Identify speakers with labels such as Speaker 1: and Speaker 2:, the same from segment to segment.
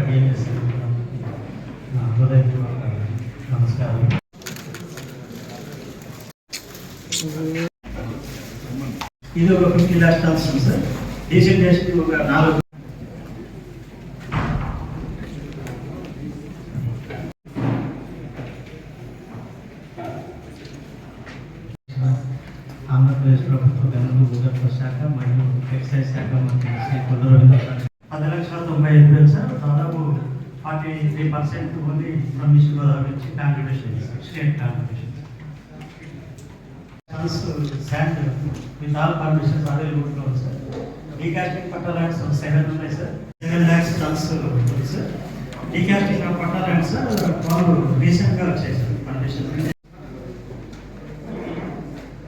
Speaker 1: TMS నా హృదయపూర్వక నమస్కారం. ఇది ఒక 50 lakhs tons సార్. డీసెంట్ ఒక 4 ఆంధ్రప్రదేశ్ ప్రభుత్వ గనులు భూగర్భ శాఖ మరియు ఎక్సైజ్ శాఖ మంత్రి శ్రీ కొల్లు 10,95,000 సార్. దాదాపు 43% ఓన్లీ ఫ్రమ్ ఈస్ట్ గోదావరి నుంచి contribution state contribution. Sand with all permissions అవైలబుల్గా ఉంది సార్. డీకాస్టింగ్ పట్టా ల్యాండ్స్ 7 ఉన్నాయి సార్. 7 lakhs tons ఉంది సార్. డీకాస్టింగ్ పట్టా ల్యాండ్స్ వాళ్ళు రీసెంట్గా వచ్చాయి సార్ పర్మిషన్.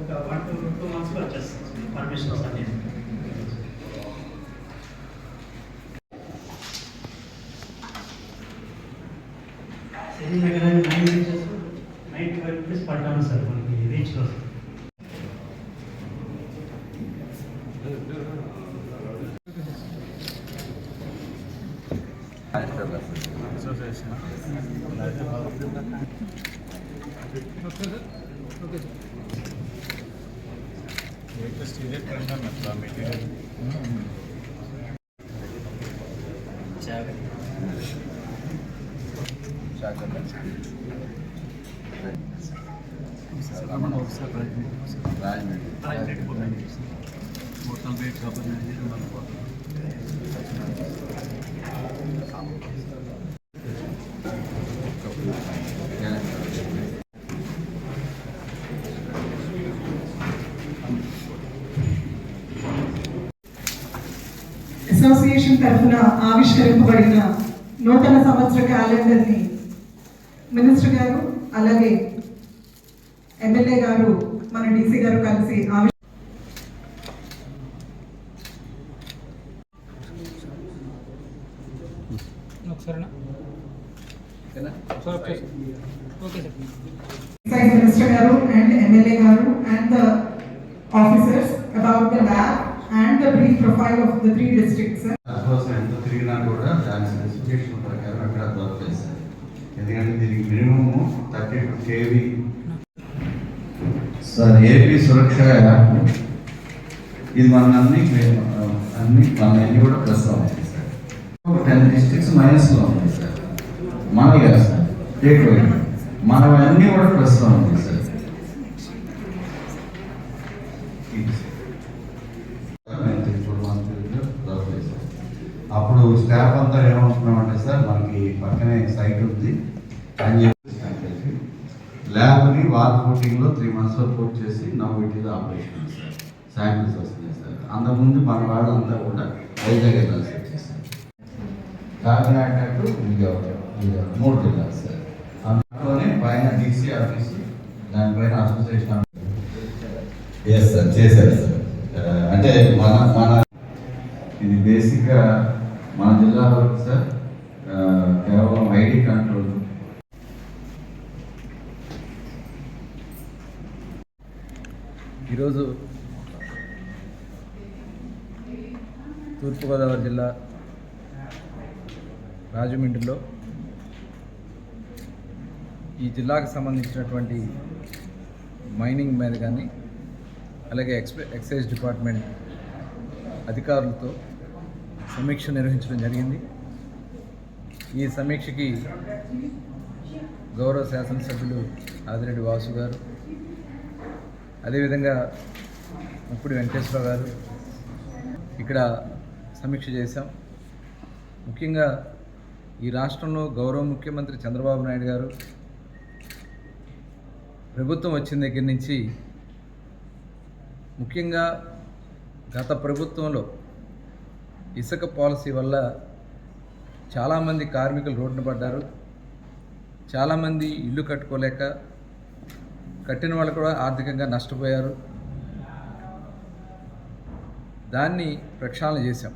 Speaker 1: ఒక 1 to 2 monthsలో వచ్చేస్తాం పర్మిషన్స్ అనేది. సెకండ్ దగ్గర 9 inches 95 rupees పట్టాను సార్ మనకి రీచ్లో.
Speaker 2: అసోసియేషన్ తరఫున ఆవిష్కరింపబడిన నూతన సంవత్సర క్యాలెండర్ని మినిస్టర్ గారు అలాగే ఎమ్మెల్యే గారు మన డీసీ గారు కలిసి మినిస్టర్ గారు అండ్ ఎమ్మెల్యే గారు and the officers about the lab and the brief profile of the 3 districts.
Speaker 3: ఎంత తిరిగినా కూడా దాని స్పెసిఫికేషన్ ప్రకారం అక్కడ దొరకలేదు సార్. ఎందుకంటే దీనికి మినిమమ్ 32 kV సార్. ఏపీ సురక్ష యాప్ ఇది మన అన్ని కూడా ప్లస్ ఉన్నాయి సార్. 10 districts మైనస్లో ఉన్నాయి సార్. మనవి కదా సార్, స్టేట్ వైడ్ మనవన్నీ కూడా ప్లస్లో ఉన్నాయి సార్. అప్పుడు స్టాఫ్ అంతా ఏమవుతున్నామంటే సార్, మనకి పక్కనే సైట్ ఉంది అని చెప్పి ల్యాబ్ని వార్ ఫోటింగ్లో 3 months పూర్తి చేసి నవ్వు ఇట్ ఆపరేషన్ సార్. శాంపిల్స్ వస్తున్నాయి సార్. అంతకుముందు మన వాళ్ళంతా కూడా వైజాగ్ వెళ్ళాల్సి వచ్చేది సార్. కాకినాడ టు 3 జిల్లాలు సార్. అందులోనే పైన డీసీ ఆఫీసు, దానిపైన అసోసియేషన్ ఎస్ సార్ చేశారు సార్. అంటే మన ఇది బేసిక్గా మన జిల్లా వరకు సార్ కేవలం ఐడి కంట్రోల్.
Speaker 4: ఈరోజు తూర్పుగోదావరి జిల్లా రాజమండ్రిలో ఈ జిల్లాకు సంబంధించినటువంటి మైనింగ్ మీద కానీ అలాగే ఎక్సైజ్ డిపార్ట్మెంట్ అధికారులతో సమీక్ష నిర్వహించడం జరిగింది. ఈ సమీక్షకి గౌరవ శాసనసభ్యులు ఆదిరెడ్డి వాసు గారు, అదేవిధంగా ముప్పుడి వెంకటేశ్వరరావు గారు ఇక్కడ సమీక్ష చేశాం. ముఖ్యంగా ఈ రాష్ట్రంలో గౌరవ ముఖ్యమంత్రి చంద్రబాబు నాయుడు గారు ప్రభుత్వం వచ్చిన దగ్గర నుంచి ముఖ్యంగా గత ప్రభుత్వంలో ఇసుక పాలసీ వల్ల చాలామంది కార్మికులు రోడ్డున పడ్డారు. చాలామంది ఇల్లు కట్టుకోలేక కట్టిన వాళ్ళు కూడా ఆర్థికంగా నష్టపోయారు. దాన్ని ప్రక్షాళన చేశాం.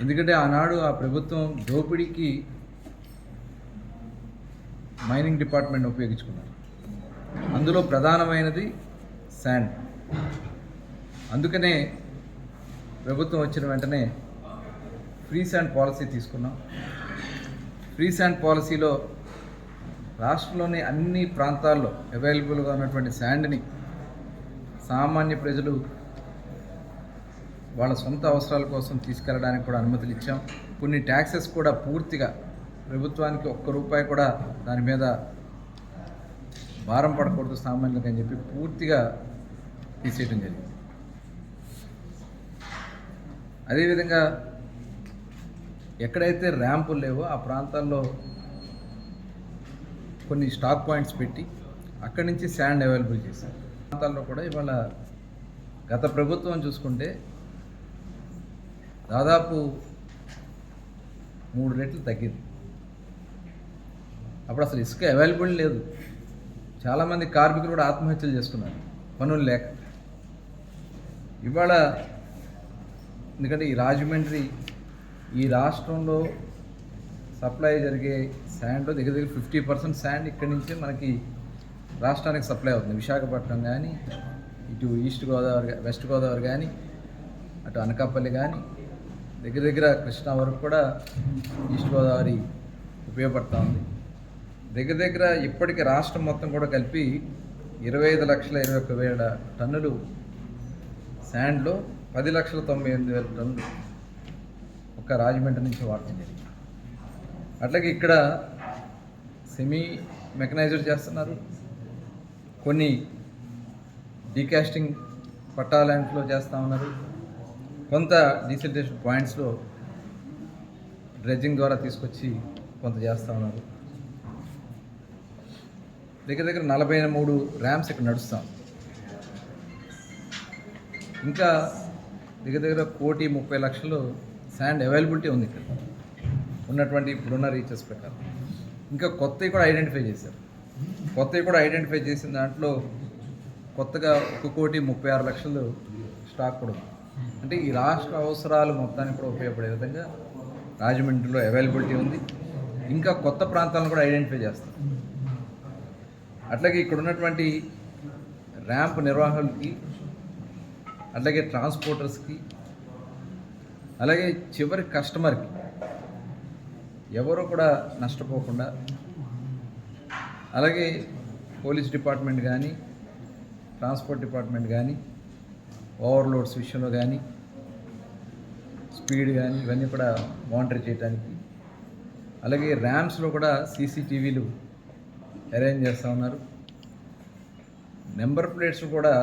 Speaker 4: ఎందుకంటే ఆనాడు ఆ ప్రభుత్వం దోపిడీకి మైనింగ్ డిపార్ట్మెంట్ ఉపయోగించుకున్నారు. అందులో ప్రధానమైనది శాండ్. అందుకనే ప్రభుత్వం వచ్చిన వెంటనే ఫ్రీ శాండ్ పాలసీ తీసుకున్నాం. ఫ్రీ శాండ్ పాలసీలో రాష్ట్రంలోని అన్ని ప్రాంతాల్లో అవైలబుల్గా ఉన్నటువంటి శాండ్ని సామాన్య ప్రజలు వాళ్ళ సొంత అవసరాల కోసం తీసుకెళ్ళడానికి కూడా అనుమతులు ఇచ్చాం. కొన్ని ట్యాక్సెస్ కూడా పూర్తిగా ప్రభుత్వానికి ఒక్క రూపాయి కూడా దాని మీద భారం పడకూడదు సామాన్యులకు అని చెప్పి పూర్తిగా తీసేయడం జరిగింది. అదేవిధంగా ఎక్కడైతే ర్యాంపులు లేవో ఆ ప్రాంతాల్లో కొన్ని స్టాక్ పాయింట్స్ పెట్టి అక్కడి నుంచి శాండ్ అవైలబుల్ చేశారు. ప్రాంతాల్లో కూడా ఇవాళ గత ప్రభుత్వం చూసుకుంటే దాదాపు 3 రెట్లు తగ్గింది. అప్పుడు అసలు ఇసుక అవైలబుల్ లేదు. చాలామంది కార్మికులు కూడా ఆత్మహత్యలు చేసుకున్నారు పనులు లేక. ఇవాళ ఎందుకంటే ఈ రాజమండ్రి ఈ రాష్ట్రంలో సప్లై జరిగే శాండ్లో దగ్గర 50% శాండ్ ఇక్కడి నుంచే మనకి రాష్ట్రానికి సప్లై అవుతుంది. విశాఖపట్నం కానీ, ఇటు ఈస్ట్ గోదావరి, వెస్ట్ గోదావరి కానీ, అటు అనకాపల్లి కానీ, దగ్గర కృష్ణా వరకు కూడా ఈస్ట్ గోదావరి ఉపయోగపడుతూ ఉంది. దగ్గర ఇప్పటికి రాష్ట్రం మొత్తం కూడా కలిపి 25,21,000 టన్నులు శాండ్లో 10,98,000 టన్నులు ఒక రాజమండ్రి నుంచి వాడటం జరిగింది. అట్లాగే ఇక్కడ సెమీ మెకనైజ్డ్ చేస్తున్నారు, కొన్ని డీకాస్టింగ్ పట్టాలెంట్లో చేస్తూ ఉన్నారు, కొంత డీసిల్టేషన్ పాయింట్స్లో డ్రెడ్జింగ్ ద్వారా తీసుకొచ్చి కొంత చేస్తూ ఉన్నారు. దగ్గర 43 ర్యామ్స్ ఇక్కడ నడుస్తాం. ఇంకా దగ్గర 1,30,00,000 శాండ్ అవైలబిలిటీ ఉంది ఇక్కడ ఉన్నటువంటి ఇప్పుడున్న రీచెస్ ప్రకారం. ఇంకా కొత్తవి కూడా ఐడెంటిఫై చేశారు. కొత్తవి కూడా ఐడెంటిఫై చేసిన దాంట్లో కొత్తగా 1,36,00,000 స్టాక్ కూడా ఉంది. అంటే ఈ రాష్ట్ర అవసరాలు మొత్తానికి కూడా ఉపయోగపడే విధంగా రాజమండ్రిలో అవైలబిలిటీ ఉంది. ఇంకా కొత్త ప్రాంతాలను కూడా ఐడెంటిఫై చేస్తాం. అట్లాగే ఇక్కడ ఉన్నటువంటి ర్యాంప్ నిర్వాహకులకి, అట్లాగే ట్రాన్స్పోర్టర్స్కి, అలాగే చివరి కస్టమర్కి ఎవరు కూడా నష్టపోకుండా, అలాగే పోలీస్ డిపార్ట్మెంట్ కానీ, ట్రాన్స్పోర్ట్ డిపార్ట్మెంట్ కానీ, ఓవర్లోడ్స్ విషయంలో కానీ, స్పీడ్ కానీ ఇవన్నీ కూడా మానిటర్ చేయడానికి, అలాగే ర్యామ్స్లో కూడా సీసీటీవీలు అరేంజ్ చేస్తూ ఉన్నారు. నెంబర్ ప్లేట్స్ కూడా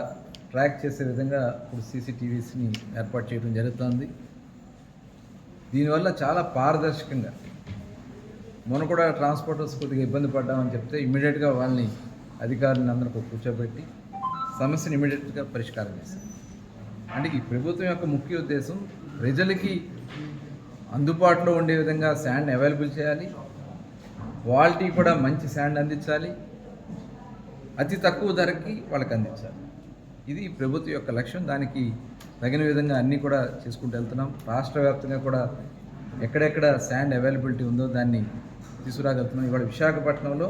Speaker 4: ట్రాక్ చేసే విధంగా ఇప్పుడు సీసీటీవీస్ని ఏర్పాటు చేయడం జరుగుతుంది. దీనివల్ల చాలా పారదర్శకంగా, మొన్న కూడా ట్రాన్స్పోర్టర్స్ కొద్దిగా ఇబ్బంది పడ్డామని చెప్తే ఇమ్మీడియట్గా వాళ్ళని అధికారులను అందరికీ కూర్చోబెట్టి సమస్యను ఇమ్మీడియట్గా పరిష్కారం చేశారు. అంటే ఈ ప్రభుత్వం యొక్క ముఖ్య ఉద్దేశం ప్రజలకి అందుబాటులో ఉండే విధంగా శాండ్ అవైలబుల్ చేయాలి, క్వాలిటీ కూడా మంచి శాండ్ అందించాలి, అతి తక్కువ ధరకి వాళ్ళకి అందించాలి. ఇది ప్రభుత్వం యొక్క లక్ష్యం. దానికి తగిన విధంగా అన్నీ కూడా చేసుకుంటూ వెళ్తున్నాం. రాష్ట్ర వ్యాప్తంగా కూడా ఎక్కడెక్కడ శాండ్ అవైలబిలిటీ ఉందో దాన్ని తీసుకురాగలుగుతున్నాం. ఇవాళ విశాఖపట్నంలో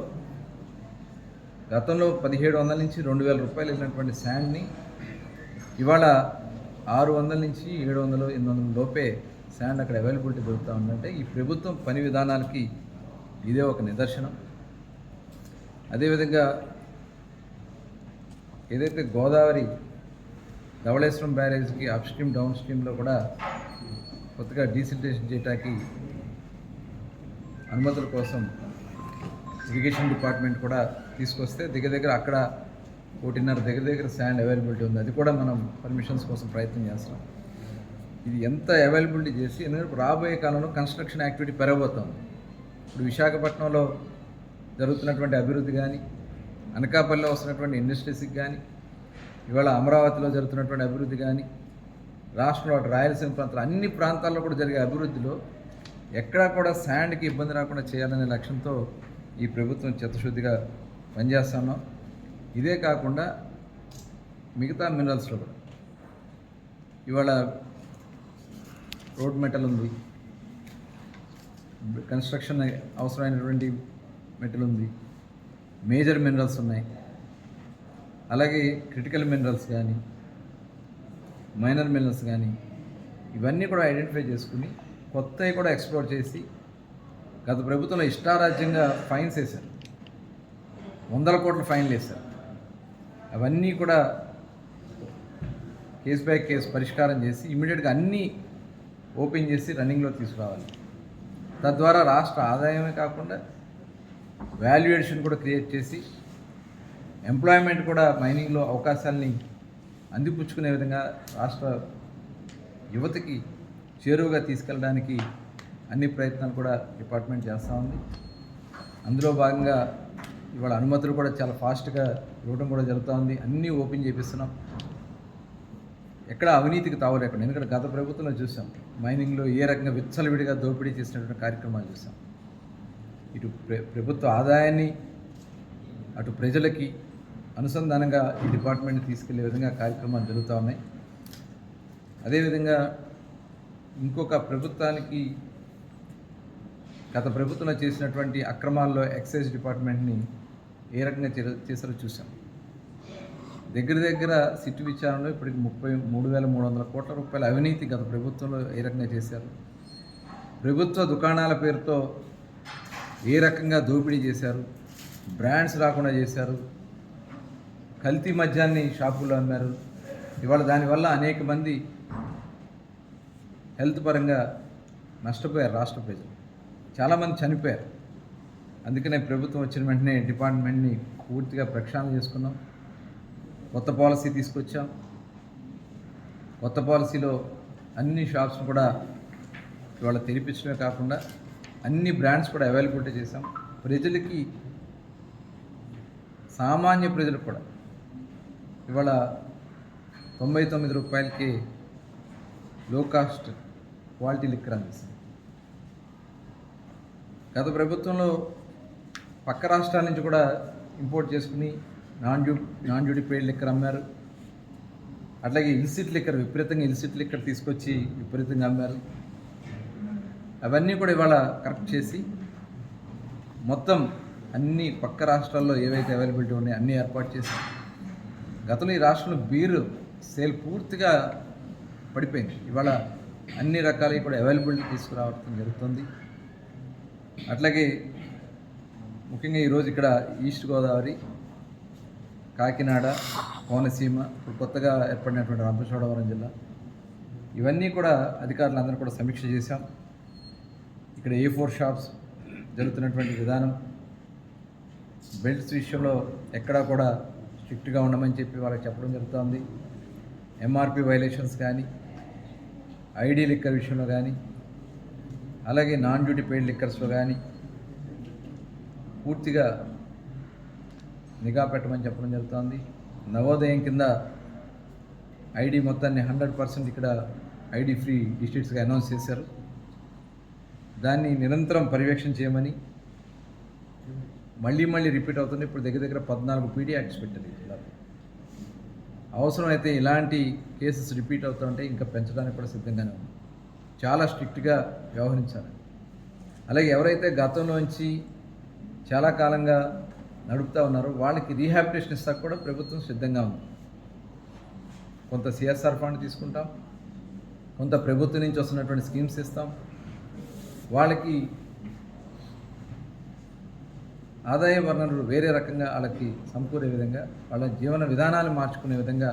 Speaker 4: గతంలో 1,700 నుంచి 2,000 రూపాయలు వెళ్ళినటువంటి శాండ్ని ఇవాళ 600 నుంచి 700, 800 లోపే శాండ్ అక్కడ అవైలబిలిటీ దొరుకుతూ ఉందంటే ఈ ప్రభుత్వం పని విధానాలకి ఇదే ఒక నిదర్శనం. అదేవిధంగా ఏదైతే గోదావరి ధవళేశ్వరం బ్యారేజ్కి అప్ స్ట్రీమ్ డౌన్ స్ట్రీమ్లో కూడా కొత్తగా డీసిల్టేషన్ చేయడానికి అనుమతుల కోసం ఇరిగేషన్ డిపార్ట్మెంట్ కూడా తీసుకొస్తే దగ్గర అక్కడ 1.5 దగ్గర శాండ్ అవైలబిలిటీ ఉంది. అది కూడా మనం పర్మిషన్స్ కోసం ప్రయత్నం చేస్తాం. ఇది ఎంత అవైలబిలిటీ చేసి, ఎందుకంటే రాబోయే కాలంలో కన్స్ట్రక్షన్ యాక్టివిటీ పెరగబోతుంది. ఇప్పుడు విశాఖపట్నంలో జరుగుతున్నటువంటి అభివృద్ధి కానీ, అనకాపల్లిలో వస్తున్నటువంటి ఇండస్ట్రీస్కి కానీ, ఇవాళ అమరావతిలో జరుగుతున్నటువంటి అభివృద్ధి కానీ, రాష్ట్రంలో రాయలసీమ ప్రాంతాలు అన్ని ప్రాంతాల్లో కూడా జరిగే అభివృద్ధిలో ఎక్కడా కూడా శాండ్కి ఇబ్బంది రాకుండా చేయాలనే లక్ష్యంతో ఈ ప్రభుత్వం చిత్తశుద్ధిగా పనిచేస్తున్నాం. ఇదే కాకుండా మిగతా మినరల్స్లో కూడా ఇవాళ రోడ్ మెటల్ ఉంది, కన్స్ట్రక్షన్ అవసరమైనటువంటి మెటల్ ఉంది, మేజర్ మినరల్స్ ఉన్నాయి, అలాగే క్రిటికల్ మినరల్స్ కానీ, మైనర్ మినరల్స్ కానీ ఇవన్నీ కూడా ఐడెంటిఫై చేసుకుని కొత్తవి కూడా ఎక్స్ప్లోర్ చేసి గత ప్రభుత్వంలో ఇష్టారాజ్యంగా ఫైన్స్ వేశారు, 100 కోట్ల ఫైన్లు వేశారు. అవన్నీ కూడా కేసు బై కేసు పరిష్కారం చేసి ఇమీడియట్గా అన్నీ ఓపెన్ చేసి రన్నింగ్లో తీసుకురావాలి. తద్వారా రాష్ట్ర ఆదాయమే కాకుండా వాల్యుయేషన్ కూడా క్రియేట్ చేసి ఎంప్లాయ్మెంట్ కూడా మైనింగ్లో అవకాశాలని అందిపుచ్చుకునే విధంగా రాష్ట్ర యువతకి చేరువుగా తీసుకెళ్ళడానికి అన్ని ప్రయత్నాలు కూడా డిపార్ట్మెంట్ చేస్తూ ఉంది. అందులో భాగంగా ఇవాళ అనుమతులు కూడా చాలా ఫాస్ట్గా ఇవ్వడం కూడా జరుగుతూ ఉంది. అన్నీ ఓపెన్ చేపిస్తున్నాం. ఎక్కడ అవినీతికి తావు లేకుండా, ఎందుకంటే గత ప్రభుత్వంలో చూసాం మైనింగ్లో ఏ రకంగా విచ్చలవిడిగా దోపిడీ చేసినటువంటి కార్యక్రమాలు చూసాం. ఇటు ప్రభుత్వ ఆదాయాన్ని అటు ప్రజలకి అనుసంధానంగా ఈ డిపార్ట్మెంట్ తీసుకెళ్లే విధంగా కార్యక్రమాలు జరుగుతూ ఉన్నాయి. అదేవిధంగా ఇంకొక ప్రభుత్వానికి గత ప్రభుత్వంలో చేసినటువంటి అక్రమాల్లో ఎక్సైజ్ డిపార్ట్మెంట్ని ఏ రకంగా చేశారో చూసాం. దగ్గర సిట్టు విచారణలో ఇప్పటికి 33,300 కోట్ల రూపాయల అవినీతి గత ప్రభుత్వంలో ఏ రకంగా చేశారు, ప్రభుత్వ దుకాణాల పేరుతో ఏ రకంగా దోపిడీ చేశారు, బ్రాండ్స్ రాకుండా చేశారు, కల్తీ మద్యాన్ని షాపుల్లో అమ్మారు. ఇవాళ దానివల్ల అనేక మంది హెల్త్ పరంగా నష్టపోయారు, రాష్ట్ర ప్రజలు చాలామంది చనిపోయారు. అందుకనే ప్రభుత్వం వచ్చిన వెంటనే డిపార్ట్మెంట్ని పూర్తిగా ప్రక్షాళన చేసుకున్నాం, కొత్త పాలసీ తీసుకొచ్చాం. కొత్త పాలసీలో అన్ని షాప్స్ కూడా ఇవాళ తెరిపించడమే కాకుండా అన్ని బ్రాండ్స్ కూడా అవైలబిలిటీ చేసాం. ప్రజలకి, సామాన్య ప్రజలకు కూడా ఇవాళ 99 రూపాయలకి లో కాస్ట్ క్వాలిటీ లిక్కర్ అందిస్తుంది. గత ప్రభుత్వంలో పక్క రాష్ట్రాల నుంచి కూడా ఇంపోర్ట్ చేసుకుని నాన్ డ్యూటీ పెయిడ్ లిక్కర్ అమ్మారు. అట్లాగే ఇల్సిట్ లిక్కర్, విపరీతంగా ఇల్సిట్ లిక్కర్ తీసుకొచ్చి విపరీతంగా అమ్మారు. అవన్నీ కూడా ఇవాళ కరెక్ట్ చేసి మొత్తం అన్ని పక్క రాష్ట్రాల్లో ఏవైతే అవైలబిలిటీ ఉన్నాయో అన్నీ ఏర్పాటు చేసి, గతంలో ఈ రాష్ట్రంలో బీరు సేల్ పూర్తిగా పడిపోయింది. ఇవాళ అన్ని రకాలవి కూడా అవైలబిలిటీ తీసుకురావడం జరుగుతుంది. అట్లాగే ముఖ్యంగా ఈరోజు ఇక్కడ ఈస్ట్ గోదావరి, కాకినాడ, కోనసీమ, ఇప్పుడు కొత్తగా ఏర్పడినటువంటి రంపచోడవరం జిల్లా, ఇవన్నీ కూడా అధికారులందరూ కూడా సమీక్ష చేశాం. ఇక్కడ A4 షాప్స్ జరుగుతున్నటువంటి విధానం, బెల్ట్స్ విషయంలో ఎక్కడా కూడా స్ట్రిక్ట్గా ఉండమని చెప్పి వాళ్ళకి చెప్పడం జరుగుతుంది. MRP వైలేషన్స్ కానీ, ఐడి లిక్కర్ విషయంలో కానీ, అలాగే నాన్ డ్యూటీ పెయిడ్ లిక్కర్స్లో కానీ పూర్తిగా నిఘా పెట్టమని చెప్పడం జరుగుతుంది. నవోదయం కింద ఐడి మొత్తాన్ని 100% ఇక్కడ ఐడి ఫ్రీ డిస్ట్రిక్ట్స్గా అనౌన్స్ చేశారు. దాన్ని నిరంతరం పర్యవేక్షణ చేయమని, మళ్ళీ రిపీట్ అవుతుంది. ఇప్పుడు దగ్గర 14 PD యాక్ట్స్ పెట్టారు ఈ జిల్లాలో. అవసరమైతే ఇలాంటి కేసెస్ రిపీట్ అవుతూ ఉంటే ఇంకా పెంచడానికి కూడా సిద్ధంగానే ఉంది. చాలా స్ట్రిక్ట్గా వ్యవహరించాలి. అలాగే ఎవరైతే గతంలోంచి చాలా కాలంగా నడుపుతూ ఉన్నారో వాళ్ళకి రీహాబిలిటేషన్ ఇస్తాక కూడా ప్రభుత్వం సిద్ధంగా ఉంది. కొంత CSR ఫండ్ తీసుకుంటాం, కొంత ప్రభుత్వం నుంచి వస్తున్నటువంటి స్కీమ్స్ ఇస్తాం. వాళ్ళకి ఆదాయ వనరులు వేరే రకంగా వాళ్ళకి సమకూరే విధంగా, వాళ్ళ జీవన విధానాలు మార్చుకునే విధంగా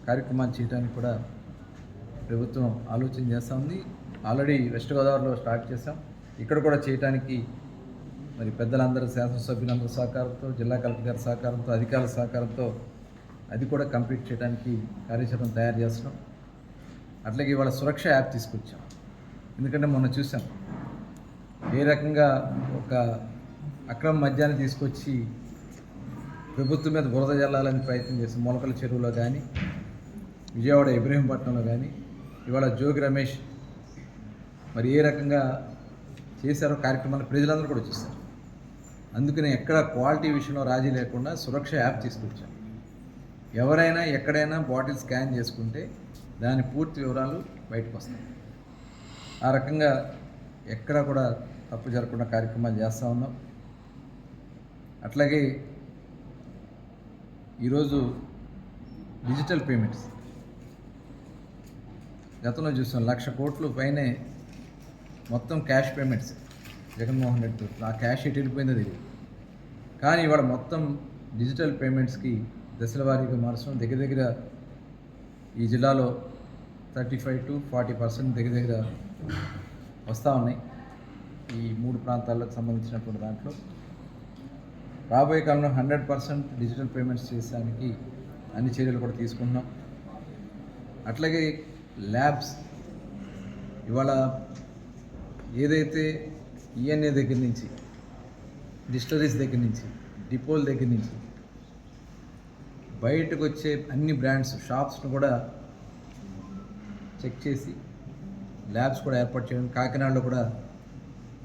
Speaker 4: కార్యక్రమాలు చేయడానికి కూడా ప్రభుత్వం ఆలోచన చేస్తూ ఉంది. ఆల్రెడీ వెస్ట్ గోదావరిలో స్టార్ట్ చేసాం. ఇక్కడ కూడా చేయడానికి మరి పెద్దలందరూ, శాసనసభ్యులందరూ సహకారంతో, జిల్లా కలెక్టర్ గారి సహకారంతో, అధికారుల సహకారంతో అది కూడా కంప్లీట్ చేయడానికి కార్యాచరణ తయారు చేస్తున్నాం. అట్లాగే ఇవాళ సురక్ష యాప్ తీసుకొచ్చాం. ఎందుకంటే మొన్న చూసాం ఏ రకంగా ఒక అక్రమ మద్యాన్ని తీసుకొచ్చి ప్రభుత్వం మీద బురద జల్లాలని ప్రయత్నం చేస్తాం. మొలకల చెరువులో కానీ, విజయవాడ ఇబ్రహీంపట్నంలో కానీ, ఇవాళ జోగి రమేష్ మరి ఏ రకంగా చేశారో కార్యక్రమాలు ప్రజలందరూ కూడా చూస్తారు. అందుకని ఎక్కడ క్వాలిటీ విషయంలో రాజీ లేకుండా సురక్ష యాప్ తీసుకొచ్చాం. ఎవరైనా ఎక్కడైనా బాటిల్ స్కాన్ చేసుకుంటే దాని పూర్తి వివరాలు బయటకు వస్తాయి. ఆ రకంగా ఎక్కడ కూడా తప్పు జరగకుండా కార్యక్రమాలు చేస్తూ ఉన్నాం. అట్లాగే ఈరోజు డిజిటల్ పేమెంట్స్ గతంలో చూసాం, 1,00,000 కోట్లు పైనే మొత్తం క్యాష్ పేమెంట్స్ జగన్మోహన్ రెడ్డి ప్రభుత్వం. ఆ క్యాష్ ఎటు వెళ్ళిపోయిందో తెలియదు. కానీ ఇవాళ మొత్తం డిజిటల్ పేమెంట్స్కి దశల వారీగా మార్చడం దగ్గర ఈ జిల్లాలో 35 to 40% దగ్గర వస్తూ ఉన్నాయి. ఈ 3 ప్రాంతాలకు సంబంధించినటువంటి దాంట్లో రాబోయే కాలంలో 100% డిజిటల్ పేమెంట్స్ చేసేదానికి అన్ని చర్యలు కూడా తీసుకుంటున్నాం. అట్లాగే ల్యాబ్స్ ఇవాళ ఏదైతే ఈఎన్ఏ దగ్గర నుంచి, డిస్టరీస్ దగ్గర నుంచి, డిపోల దగ్గర నుంచి బయటకు వచ్చే అన్ని బ్రాండ్స్ షాప్స్ను కూడా చెక్ చేసి ల్యాబ్స్ కూడా ఏర్పాటు చేయడం. కాకినాడలో కూడా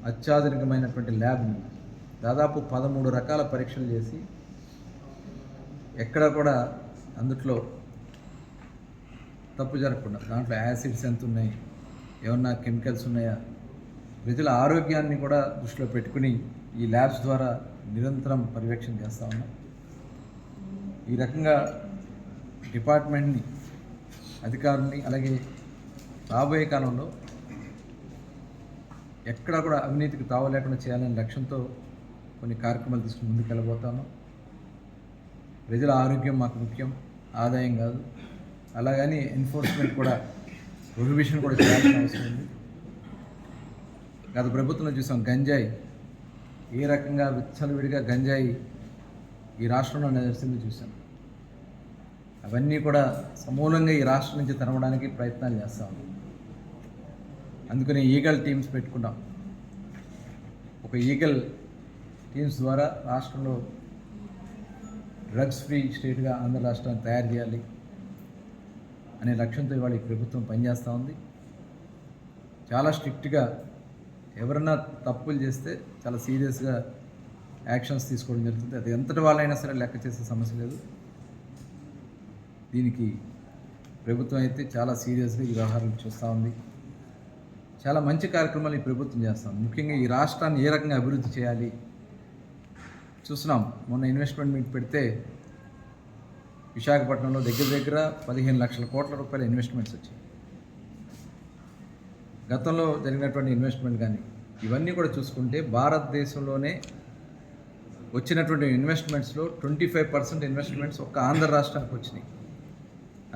Speaker 4: అత్యాధునికమైనటువంటి ల్యాబ్ని దాదాపు 13 రకాల పరీక్షలు చేసి ఎక్కడ కూడా అందుట్లో తప్పు జరగకుండా, దాంట్లో యాసిడ్స్ ఎంత ఉన్నాయి, ఏమన్నా కెమికల్స్ ఉన్నాయా, ప్రజల ఆరోగ్యాన్ని కూడా దృష్టిలో పెట్టుకుని ఈ ల్యాబ్స్ ద్వారా నిరంతరం పర్యవేక్షణ చేస్తూ ఉన్నాం. ఈ రకంగా డిపార్ట్మెంట్ని, అధికారుల్ని, అలాగే రాబోయే కాలంలో ఎక్కడ కూడా అవినీతికి తావు లేకుండా చేయాలనే లక్ష్యంతో కొన్ని కార్యక్రమాలు తీసుకుని ముందుకు వెళ్ళబోతాను. ప్రజల ఆరోగ్యం మాకు ముఖ్యం, ఆదాయం కాదు. అలాగని ఎన్ఫోర్స్మెంట్ కూడా, ప్రొహిబిషన్ కూడా చేయాల్సిన అవసరం ఉంది. గత ప్రభుత్వంలో చూసాం గంజాయి ఏ రకంగా విచ్చలవిడిగా గంజాయి ఈ రాష్ట్రంలో నడిచింది చూసాం. అవన్నీ కూడా సమూలంగా ఈ రాష్ట్రం నుంచి తరమడానికి ప్రయత్నాలు చేస్తా ఉన్నాం. అందుకని ఈగల్ టీమ్స్ పెట్టుకున్నాం. ఒక ఈగల్ టీమ్స్ ద్వారా రాష్ట్రంలో డ్రగ్స్ ఫ్రీ స్టేట్గా ఆంధ్ర రాష్ట్రాన్ని తయారు చేయాలి అనే లక్ష్యంతో ఇవాళ ఈ ప్రభుత్వం పనిచేస్తూ ఉంది. చాలా స్ట్రిక్ట్గా ఎవరన్నా తప్పులు చేస్తే చాలా సీరియస్గా యాక్షన్స్ తీసుకోవడం జరుగుతుంది. అది ఎంతటి వాళ్ళైనా సరే లెక్క చేసే సమస్య లేదు. దీనికి ప్రభుత్వం అయితే చాలా సీరియస్గా ఈ వ్యవహారం చూస్తూ ఉంది. చాలా మంచి కార్యక్రమాలు ఈ ప్రభుత్వం చేస్తాం. ముఖ్యంగా ఈ రాష్ట్రాన్ని ఏ రకంగా అభివృద్ధి చేయాలి చూస్తున్నాం. మొన్న ఇన్వెస్ట్మెంట్ మీట్ పెడితే విశాఖపట్నంలో దగ్గర 15 లక్షల కోట్ల రూపాయల ఇన్వెస్ట్మెంట్స్ వచ్చాయి. గతంలో జరిగినటువంటి ఇన్వెస్ట్మెంట్ కానీ ఇవన్నీ కూడా చూసుకుంటే భారతదేశంలోనే వచ్చినటువంటి ఇన్వెస్ట్మెంట్స్లో 25% ఇన్వెస్ట్మెంట్స్ ఒక్క ఆంధ్ర రాష్ట్రానికి వచ్చినాయి.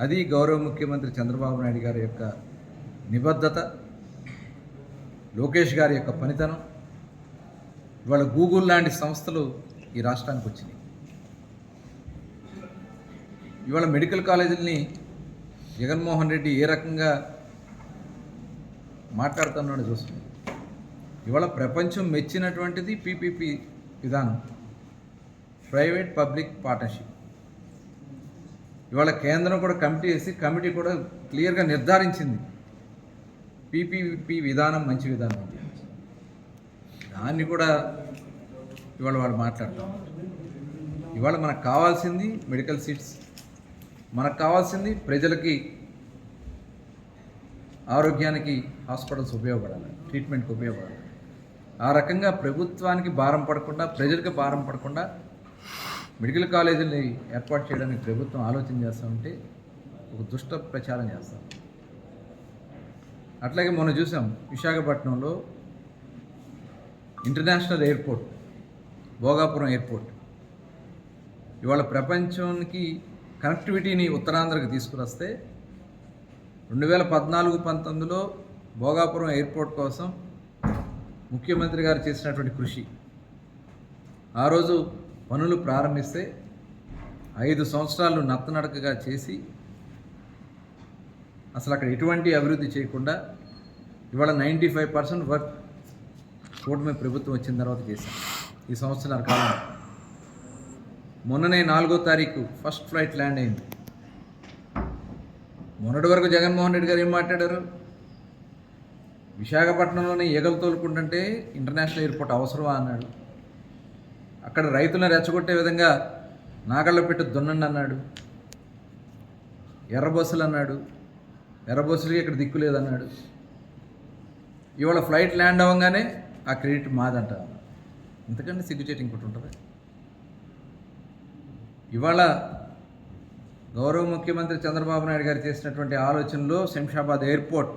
Speaker 4: అది గౌరవ ముఖ్యమంత్రి చంద్రబాబు నాయుడు గారి యొక్క నిబద్ధత, లోకేష్ గారి యొక్క పనితనం. ఇవాళ గూగుల్ లాంటి సంస్థలు ఈ రాష్ట్రానికి వచ్చినాయి. ఇవాళ మెడికల్ కాలేజీలని జగన్మోహన్ రెడ్డి ఏ రకంగా మాట్లాడుతున్నాడో చూస్తున్నాం. ఇవాళ ప్రపంచం మెచ్చినటువంటిది పీపీపీ విధానం, ప్రైవేట్ పబ్లిక్ పార్ట్నర్షిప్. ఇవాళ కేంద్రం కూడా కమిటీ వేసి కమిటీ కూడా క్లియర్గా నిర్ధారించింది పీపీపీ విధానం మంచి విధానం ఉంది. దాన్ని కూడా ఇవాళ వాళ్ళు మాట్లాడతాం. ఇవాళ మనకు కావాల్సింది మెడికల్ సీట్స్, మనకు కావాల్సింది ప్రజలకి ఆరోగ్యానికి హాస్పిటల్స్ ఉపయోగపడాలి, ట్రీట్మెంట్కి ఉపయోగపడాలి. ఆ రకంగా ప్రభుత్వానికి భారం పడకుండా, ప్రజలకు భారం పడకుండా మెడికల్ కాలేజీని ఏర్పాటు చేయడానికి ప్రభుత్వం ఆలోచన చేస్తూ ఉంటే ఒక దుష్ట ప్రచారం చేస్తాం. అట్లాగే మొన్న చూసాం విశాఖపట్నంలో ఇంటర్నేషనల్ ఎయిర్పోర్ట్, భోగాపురం ఎయిర్పోర్ట్ ఇవాళ ప్రపంచానికి కనెక్టివిటీని ఉత్తరాంధ్రకి తీసుకువస్తే 2014-19లో భోగాపురం ఎయిర్పోర్ట్ కోసం ముఖ్యమంత్రి గారు చేసినటువంటి కృషి, ఆ రోజు పనులు ప్రారంభిస్తే 5 సంవత్సరాలు నత్తనడకగా చేసి అసలు అక్కడ ఎటువంటి అభివృద్ధి చేయకుండా ఇవాళ 95% వర్క్ కూటమి ప్రభుత్వం వచ్చిన తర్వాత చేశాం. ఈ సంవత్సరాల కాలం మొన్ననే 4వ తారీఖు ఫస్ట్ ఫ్లైట్ ల్యాండ్ అయింది. మొన్నటి వరకు జగన్మోహన్ రెడ్డి గారు ఏం మాట్లాడారు? విశాఖపట్నంలోనే ఈగలు తోలుకుంటుంటే ఇంటర్నేషనల్ ఎయిర్పోర్ట్ అవసరమా అన్నాడు. అక్కడ రైతులను రెచ్చగొట్టే విధంగా నాగళ్ళ పెట్టి దున్నండి అన్నాడు. ఎర్ర బస్సులు అన్నాడు. ఎర్ర బస్సులకి ఇక్కడ దిక్కు లేదన్నాడు. ఇవాళ ఫ్లైట్ ల్యాండ్ అవ్వగానే ఆ క్రెడిట్ మాదంట. ఇంతకంటే సిగ్గుచేటు ఇంకోటి ఉంటుంది? ఇవాళ గౌరవ ముఖ్యమంత్రి చంద్రబాబు నాయుడు గారు చేసినటువంటి ఆలోచనలో శంషాబాద్ ఎయిర్పోర్ట్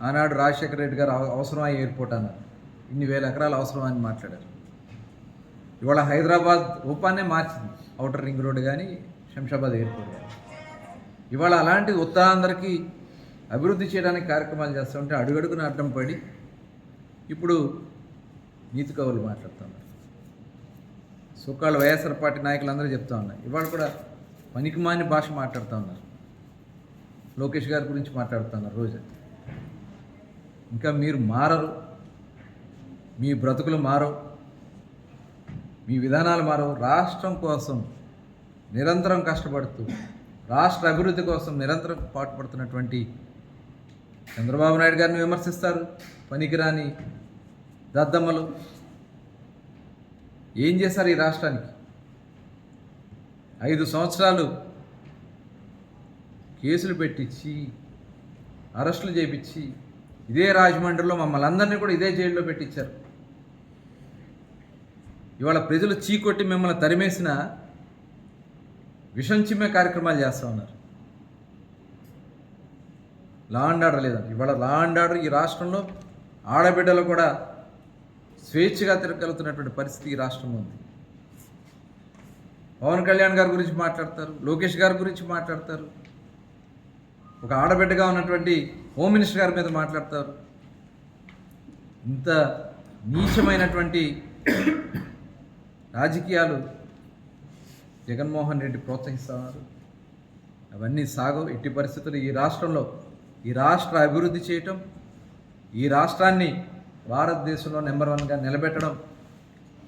Speaker 4: ఆనాడు రాజశేఖర రెడ్డి గారు అవసరమా ఎయిర్పోర్ట్ అన్నారు, ఇన్ని వేల ఎకరాలు అవసరమా అని మాట్లాడారు. ఇవాళ హైదరాబాద్ రూపాన్నే మార్చింది, ఔటర్ రింగ్ రోడ్ కానీ శంషాబాద్ ఎయిర్పోర్ట్ కానీ. ఇవాళ అలాంటి ఉత్తరాంధ్రకి అభివృద్ధి చేయడానికి కార్యక్రమాలు చేస్తూ ఉంటే అడుగడుగున అడ్డం పడి ఇప్పుడు నీతి కవులు మాట్లాడుతున్నారు. సుఖాళ్ళు వైఎస్ఆర్ పార్టీ నాయకులందరూ చెప్తా ఉన్నారు. ఇవాళ కూడా పనికిమాని భాష మాట్లాడుతూ ఉన్నారు. లోకేష్ గారి గురించి మాట్లాడుతున్నారు రోజు. ఇంకా మీరు మారరు, మీ బ్రతుకులు మారవు, మీ విధానాలు మారవు. రాష్ట్రం కోసం నిరంతరం కష్టపడుతూ రాష్ట్ర అభివృద్ధి కోసం నిరంతరం పాటుపడుతున్నటువంటి చంద్రబాబు నాయుడు గారిని విమర్శిస్తారు. పనికిరాని దద్దమ్మలు ఏం చేశారు ఈ రాష్ట్రానికి? 5 సంవత్సరాలు కేసులు పెట్టించి అరెస్టులు చేయించి ఇదే రాజమండ్రిలో మమ్మల్ని అందరినీ కూడా ఇదే జైల్లో పెట్టించారు. ఇవాళ ప్రజలు చీకొట్టి మిమ్మల్ని తరిమేసిన విషం చిమ్మే కార్యక్రమాలు చేస్తూ ఉన్నారు. లా అండ్ ఆర్డర్ లేదండి. ఇవాళ లా అండ్ ఆర్డర్ ఈ రాష్ట్రంలో ఆడబిడ్డలు కూడా స్వేచ్ఛగా తిరగలుగుతున్నటువంటి పరిస్థితి ఈ రాష్ట్రంలో ఉంది. పవన్ కళ్యాణ్ గారి గురించి మాట్లాడతారు, లోకేష్ గారి గురించి మాట్లాడతారు, ఒక ఆడబిడ్డగా ఉన్నటువంటి హోమ్ మినిస్టర్ గారి మీద మాట్లాడతారు. ఇంత నీచమైనటువంటి రాజకీయాలు జగన్మోహన్ రెడ్డి ప్రోత్సహిస్తున్నారు. అవన్నీ సాగవు. ఎట్టి పరిస్థితులు ఈ రాష్ట్రంలో ఈ రాష్ట్ర అభివృద్ధి చేయటం, ఈ రాష్ట్రాన్ని భారతదేశంలో నెంబర్ 1గా నిలబెట్టడం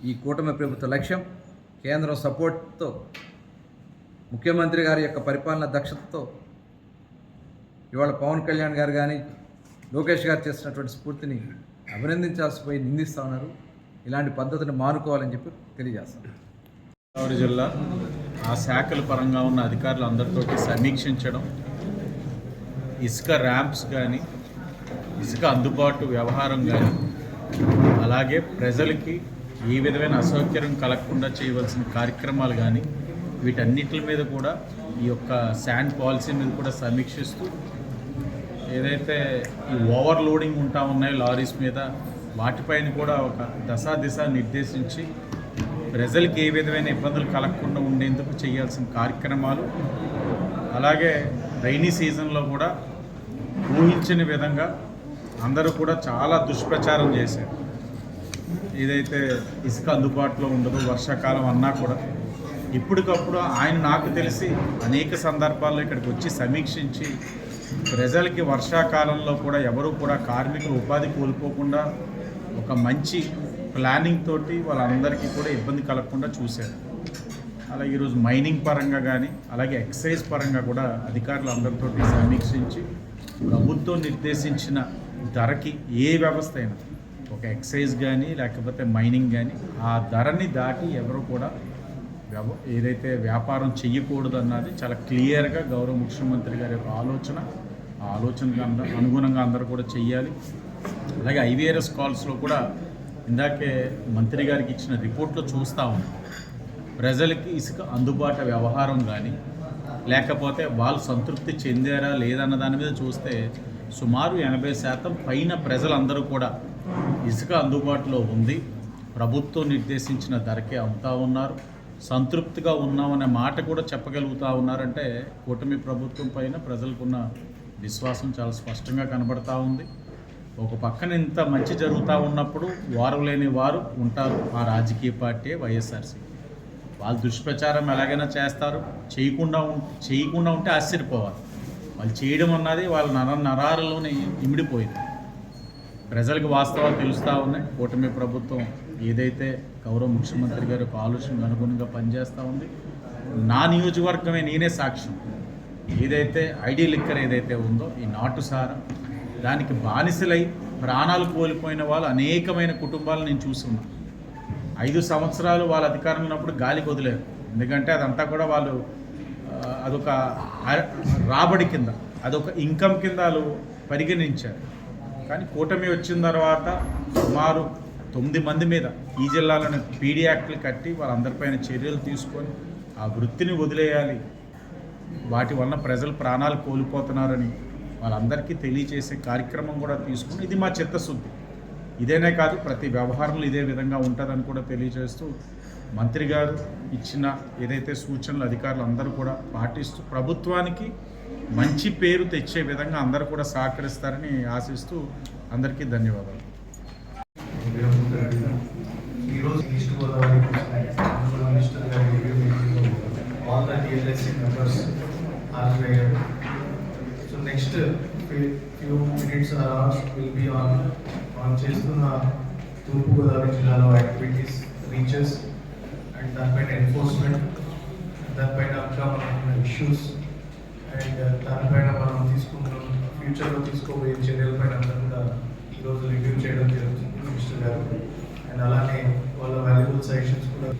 Speaker 4: ఈ కూటమి ప్రభుత్వ లక్ష్యం. కేంద్రం సపోర్ట్తో, ముఖ్యమంత్రి గారి యొక్క పరిపాలన దక్షతతో ఇవాళ పవన్ కళ్యాణ్ గారు కానీ లోకేష్ గారు చేస్తున్నటువంటి స్ఫూర్తిని అభినందించాల్సి పోయి నిందిస్తూ ఉన్నారు. ఇలాంటి పద్ధతిని మానుకోవాలని చెప్పి తెలియజేస్తాను.
Speaker 5: గోదావరి జిల్లా ఆ శాఖల పరంగా ఉన్న అధికారులు అందరితోటి సమీక్షించడం, ఇసుక ర్యాంప్స్ కానీ ఇసుక అందుబాటు వ్యవహారం కానీ అలాగే ప్రజలకి ఏ విధమైన అసౌకర్యం కలగకుండా చేయవలసిన కార్యక్రమాలు కానీ వీటన్నిటి మీద కూడా ఈ యొక్క శాండ్ పాలసీ మీద కూడా సమీక్షిస్తూ ఏదైతే ఈ ఓవర్లోడింగ్ ఉంటా ఉన్నాయో లారీస్ మీద వాటిపైన కూడా ఒక దశ నిర్దేశించి ప్రజలకి ఏ విధమైన ఇబ్బందులు కలగకుండా ఉండేందుకు చేయాల్సిన కార్యక్రమాలు, అలాగే రైనీ సీజన్లో కూడా ఊహించిన విధంగా అందరూ కూడా చాలా దుష్ప్రచారం చేశారు. ఏదైతే ఇసుక అందుబాటులో ఉండదు వర్షాకాలం అన్నా కూడా ఇప్పటికప్పుడు ఆయన నాకు తెలిసి అనేక సందర్భాల్లో ఇక్కడికి వచ్చి సమీక్షించి ప్రజలకి వర్షాకాలంలో కూడా ఎవరు కూడా కార్మికులు ఉపాధి కోల్పోకుండా ఒక మంచి ప్లానింగ్ తోటి వాళ్ళందరికీ కూడా ఇబ్బంది కలగకుండా చూశారు. అలాగే ఈరోజు మైనింగ్ పరంగా కానీ అలాగే ఎక్సైజ్ పరంగా కూడా అధికారులు అందరితో సమీక్షించి ప్రభుత్వం నిర్దేశించిన ధరకి ఏ వ్యవస్థ అయినా ఒక ఎక్సైజ్ కానీ లేకపోతే మైనింగ్ కానీ ఆ ధరని దాటి ఎవరు కూడా ఏదైతే వ్యాపారం చెయ్యకూడదు అన్నది చాలా క్లియర్గా గౌరవ ముఖ్యమంత్రి గారి యొక్క ఆలోచనకు అనుగుణంగా అందరూ కూడా చెయ్యాలి. అలాగే ఐవీఆర్ఎస్ కాల్స్లో కూడా ఇందాకే మంత్రి గారికి ఇచ్చిన రిపోర్ట్లో చూస్తూ ఉన్నాం. ప్రజలకి ఇసుక అందుబాటు వ్యవహారం కానీ లేకపోతే వాళ్ళు సంతృప్తి చెందారా లేదన్న దాని మీద చూస్తే సుమారు 80% పైన ప్రజలందరూ కూడా ఇసుక అందుబాటులో ఉంది, ప్రభుత్వం నిర్దేశించిన ధరకే అమ్ముతూ ఉన్నారు, సంతృప్తిగా ఉన్నామనే మాట కూడా చెప్పగలుగుతూ ఉన్నారంటే కూటమి ప్రభుత్వం పైన ప్రజలకున్న విశ్వాసం చాలా స్పష్టంగా కనబడతా ఉంది. ఒక పక్కన ఇంత మంచి జరుగుతూ ఉన్నప్పుడు వారు లేని వారు ఉంటారు. ఆ రాజకీయ పార్టీ వైఎస్ఆర్సీ వాళ్ళు దుష్ప్రచారం ఎలాగైనా చేస్తారు. చేయకుండా ఉంటే ఆశ్చర్యపోవాలి. వాళ్ళు చేయడం అన్నది వాళ్ళ నరాలలోనే ఇమిడిపోయింది. ప్రజలకు వాస్తవాలు తెలుస్తూ ఉన్నాయి. కూటమి ప్రభుత్వం ఏదైతే గౌరవ ముఖ్యమంత్రి గారి యొక్క ఆలోచనకు అనుగుణంగా పనిచేస్తూ ఉంది. నా నియోజకవర్గమే నేనే సాక్ష్యం. ఏదైతే ఐడి లిక్కర్ ఏదైతే ఉందో ఈ నాటుసారా దానికి బానిసలై ప్రాణాలు కోల్పోయిన వాళ్ళు అనేకమైన కుటుంబాలు నేను చూస్తున్నాను. 5 సంవత్సరాలు వాళ్ళ అధికారంలో ఉన్నప్పుడు గాలికి వదిలేరు. ఎందుకంటే అదంతా కూడా వాళ్ళు అదొక రాబడి కింద అదొక ఇన్కమ్ కింద వాళ్ళు పరిగణించారు. కానీ కూటమి వచ్చిన తర్వాత సుమారు 9 మంది మీద ఈ జిల్లాలోని పీడీ యాక్ట్లు కట్టి వాళ్ళందరిపైన చర్యలు తీసుకొని ఆ వృత్తిని వదిలేయాలి, వాటి వలన ప్రజలు ప్రాణాలు కోల్పోతున్నారని వాళ్ళందరికీ తెలియజేసే కార్యక్రమం కూడా తీసుకుని ఇది మా చిత్తశుద్ధి. ఇదేనే కాదు, ప్రతి వ్యవహారంలో ఇదే విధంగా ఉంటుందని కూడా తెలియజేస్తూ మంత్రి గారు ఇచ్చిన ఏదైతే సూచనలు అధికారులు అందరూ కూడా పాటిస్తూ ప్రభుత్వానికి మంచి పేరు తెచ్చే విధంగా అందరూ కూడా సహకరిస్తారని ఆశిస్తూ అందరికీ ధన్యవాదాలు.
Speaker 6: ఈరోజు ఈస్ట్ గోదావరి మినిస్టర్ గారి ఆల్ ద DLSC మెంబర్స్ హాజరయ్యారు. So next few minutes are ours will be on చేస్తున్న తూర్పుగోదావరి జిల్లాలో యాక్టివిటీస్, రీచెస్ అండ్ దానిపైన ఎన్ఫోర్స్మెంట్, దానిపైన అప్కమింగ్ ఇష్యూస్ అండ్ దానిపైన మనం తీసుకుంటున్న ఫ్యూచర్లో తీసుకోబోయే చర్యలపైన అంతా కూడా ఈరోజు రివ్యూ చేయడం జరుగుతుంది మినిస్టర్ గారు. అండ్ అలానే వాళ్ళ వాల్యుబుల్ సజెషన్స్ కూడా